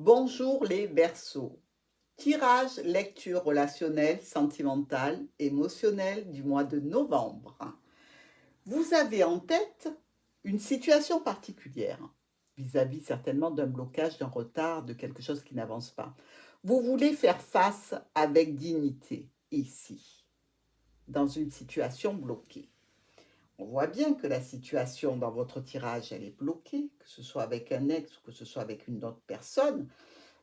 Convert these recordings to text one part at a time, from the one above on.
Bonjour les Verseaux. Tirage, lecture relationnelle, sentimentale, émotionnelle du mois de novembre. Vous avez en tête une situation particulière, vis-à-vis certainement d'un blocage, d'un retard, de quelque chose qui n'avance pas. Vous voulez faire face avec dignité, ici, dans une situation bloquée. On voit bien que la situation dans votre tirage, elle est bloquée, que ce soit avec un ex ou que ce soit avec une autre personne.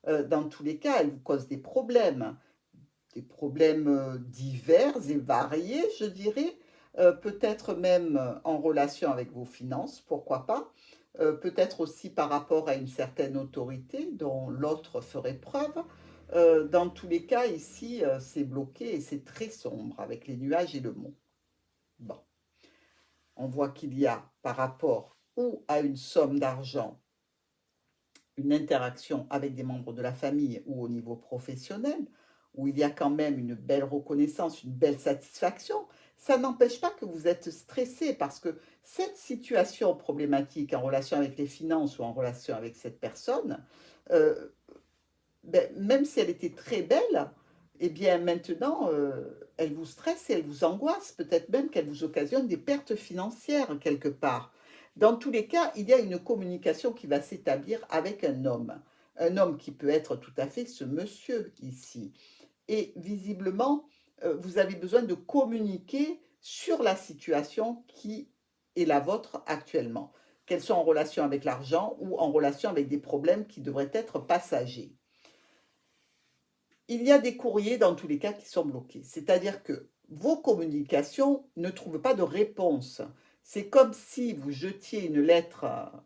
Dans tous les cas, elle vous cause des problèmes divers et variés, je dirais, peut-être même en relation avec vos finances, pourquoi pas, peut-être aussi par rapport à une certaine autorité dont l'autre ferait preuve. Dans tous les cas, ici, c'est bloqué et c'est très sombre avec les nuages et le mont. Bon, on voit qu'il y a par rapport ou à une somme d'argent une interaction avec des membres de la famille ou au niveau professionnel, où il y a quand même une belle reconnaissance, une belle satisfaction, ça n'empêche pas que vous êtes stressé parce que cette situation problématique en relation avec les finances ou en relation avec cette personne, euh, même si elle était très belle, eh bien maintenant, elle vous stresse et elle vous angoisse, peut-être même qu'elle vous occasionne des pertes financières quelque part. Dans tous les cas, il y a une communication qui va s'établir avec un homme qui peut être tout à fait ce monsieur ici. Et visiblement, vous avez besoin de communiquer sur la situation qui est la vôtre actuellement, qu'elle soit en relation avec l'argent ou en relation avec des problèmes qui devraient être passagers. Il y a des courriers dans tous les cas qui sont bloqués. C'est-à-dire que vos communications ne trouvent pas de réponse. C'est comme si vous jetiez une lettre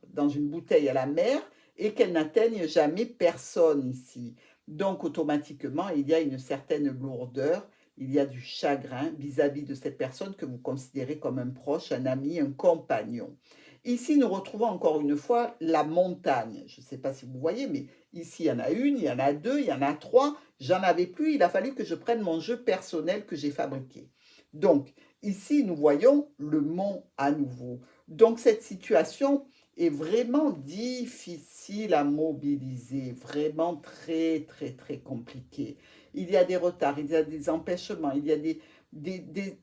dans une bouteille à la mer et qu'elle n'atteigne jamais personne ici. Donc automatiquement, il y a une certaine lourdeur, il y a du chagrin vis-à-vis de cette personne que vous considérez comme un proche, un ami, un compagnon. Ici, nous retrouvons encore une fois la montagne. Je ne sais pas si vous voyez, mais ici, il y en a une, il y en a deux, il y en a trois. J'en avais plus, il a fallu que je prenne mon jeu personnel que j'ai fabriqué. Donc, ici, nous voyons le mont à nouveau. Donc, cette situation est vraiment difficile à mobiliser, vraiment très, très, très compliquée. Il y a des retards, il y a des empêchements, il y a des, des,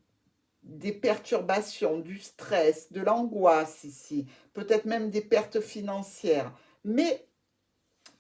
des perturbations, du stress, de l'angoisse ici, peut-être même des pertes financières. Mais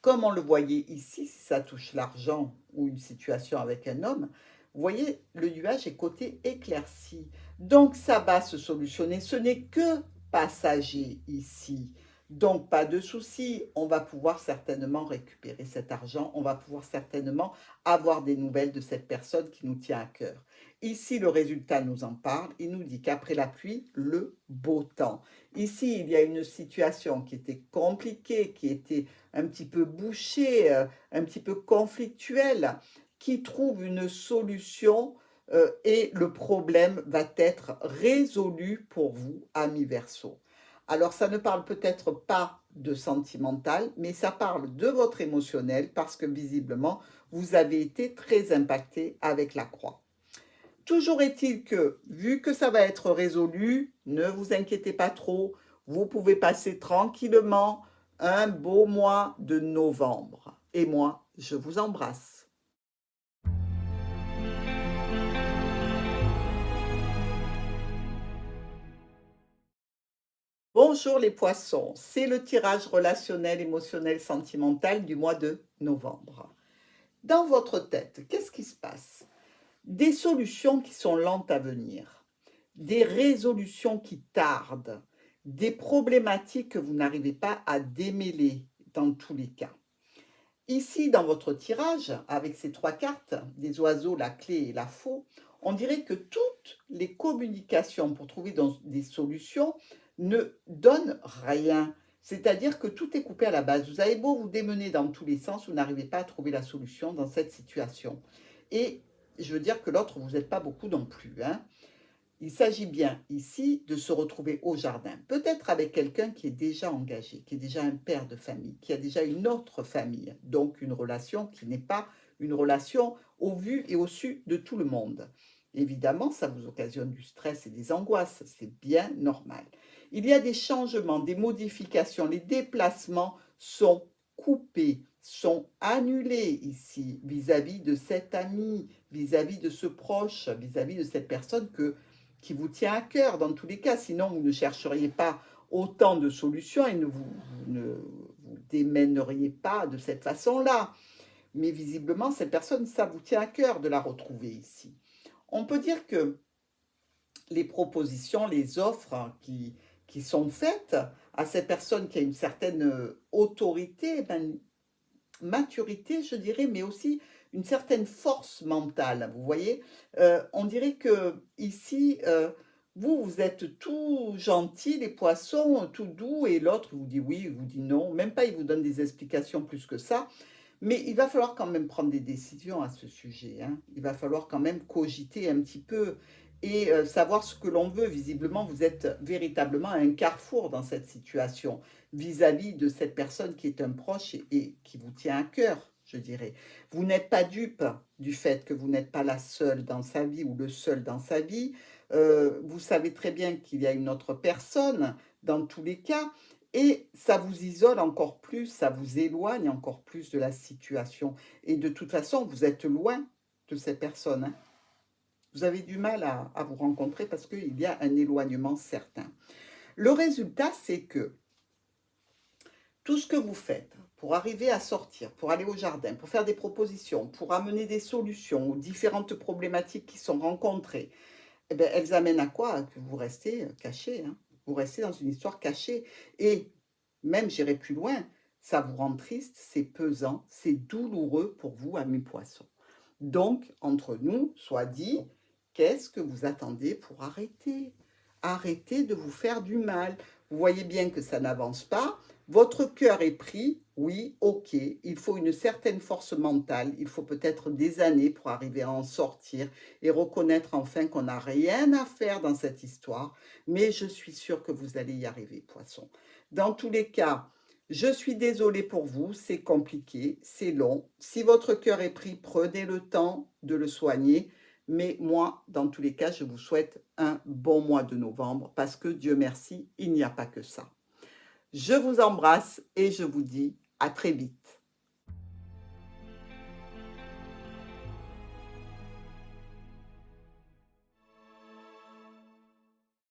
comme on le voyait ici, si ça touche l'argent ou une situation avec un homme, vous voyez, le nuage est côté éclairci. Donc ça va se solutionner. Ce n'est que passager ici. Donc pas de souci, on va pouvoir certainement récupérer cet argent, on va pouvoir certainement avoir des nouvelles de cette personne qui nous tient à cœur. Ici, le résultat nous en parle, il nous dit qu'après la pluie, le beau temps. Ici, il y a une situation qui était compliquée, qui était un petit peu bouché, un petit peu conflictuel, qui trouve une solution et le problème va être résolu pour vous, amis Verseau. Alors, ça ne parle peut-être pas de sentimental, mais ça parle de votre émotionnel parce que visiblement, vous avez été très impacté avec la croix. Toujours est-il que, vu que ça va être résolu, ne vous inquiétez pas trop, vous pouvez passer tranquillement un beau mois de novembre. Et moi, je vous embrasse. Bonjour les poissons, c'est le tirage relationnel, émotionnel, sentimental du mois de novembre. Dans votre tête, qu'est-ce qui se passe? Des solutions qui sont lentes à venir, des résolutions qui tardent, des problématiques que vous n'arrivez pas à démêler dans tous les cas. Ici, dans votre tirage, avec ces trois cartes, des oiseaux, la clé et la faux, on dirait que toutes les communications pour trouver des solutions ne donnent rien. C'est-à-dire que tout est coupé à la base. Vous avez beau vous démener dans tous les sens, vous n'arrivez pas à trouver la solution dans cette situation. Et je veux dire que l'autre, vous n'êtes pas beaucoup non plus, hein. Il s'agit bien ici de se retrouver au jardin, peut-être avec quelqu'un qui est déjà engagé, qui est déjà un père de famille, qui a déjà une autre famille, donc une relation qui n'est pas une relation au vu et au su de tout le monde. Évidemment, ça vous occasionne du stress et des angoisses, c'est bien normal. Il y a des changements, des modifications, les déplacements sont coupés, sont annulées ici, vis-à-vis de cet ami, vis-à-vis de ce proche, vis-à-vis de cette personne qui vous tient à cœur dans tous les cas. Sinon, vous ne chercheriez pas autant de solutions et vous ne vous démèneriez pas de cette façon-là. Mais visiblement, cette personne, ça vous tient à cœur de la retrouver ici. On peut dire que les propositions, les offres qui sont faites à cette personne qui a une certaine autorité, ben, maturité, je dirais, mais aussi une certaine force mentale. Vous voyez, on dirait que ici, vous, vous êtes tout gentil, les poissons, tout doux, et l'autre vous dit oui, vous dit non. Même pas, il vous donne des explications plus que ça. Mais il va falloir quand même prendre des décisions à ce sujet, hein. Il va falloir quand même cogiter un petit peu et savoir ce que l'on veut. Visiblement, vous êtes véritablement à un carrefour dans cette situation, vis-à-vis de cette personne qui est un proche et qui vous tient à cœur, je dirais. Vous n'êtes pas dupe du fait que vous n'êtes pas la seule dans sa vie ou le seul dans sa vie. Vous savez très bien qu'il y a une autre personne dans tous les cas et ça vous isole encore plus, ça vous éloigne encore plus de la situation et de toute façon, vous êtes loin de cette personne, hein. Vous avez du mal à vous rencontrer parce qu'il y a un éloignement certain. Le résultat, c'est que tout ce que vous faites pour arriver à sortir, pour aller au jardin, pour faire des propositions, pour amener des solutions aux différentes problématiques qui sont rencontrées, eh ben, elles amènent à quoi? Que vous restez caché, hein. Vous restez dans une histoire cachée. Et même, j'irai plus loin, ça vous rend triste, c'est pesant, c'est douloureux pour vous, amis poissons. Donc, entre nous, soit dit, qu'est-ce que vous attendez pour arrêter? Arrêtez de vous faire du mal. Vous voyez bien que ça n'avance pas. Votre cœur est pris, oui, ok. Il faut une certaine force mentale. Il faut peut-être des années pour arriver à en sortir et reconnaître enfin qu'on n'a rien à faire dans cette histoire. Mais je suis sûre que vous allez y arriver, poisson. Dans tous les cas, je suis désolée pour vous, c'est compliqué, c'est long. Si votre cœur est pris, prenez le temps de le soigner. Mais moi, dans tous les cas, je vous souhaite un bon mois de novembre parce que Dieu merci, il n'y a pas que ça. Je vous embrasse et je vous dis à très vite.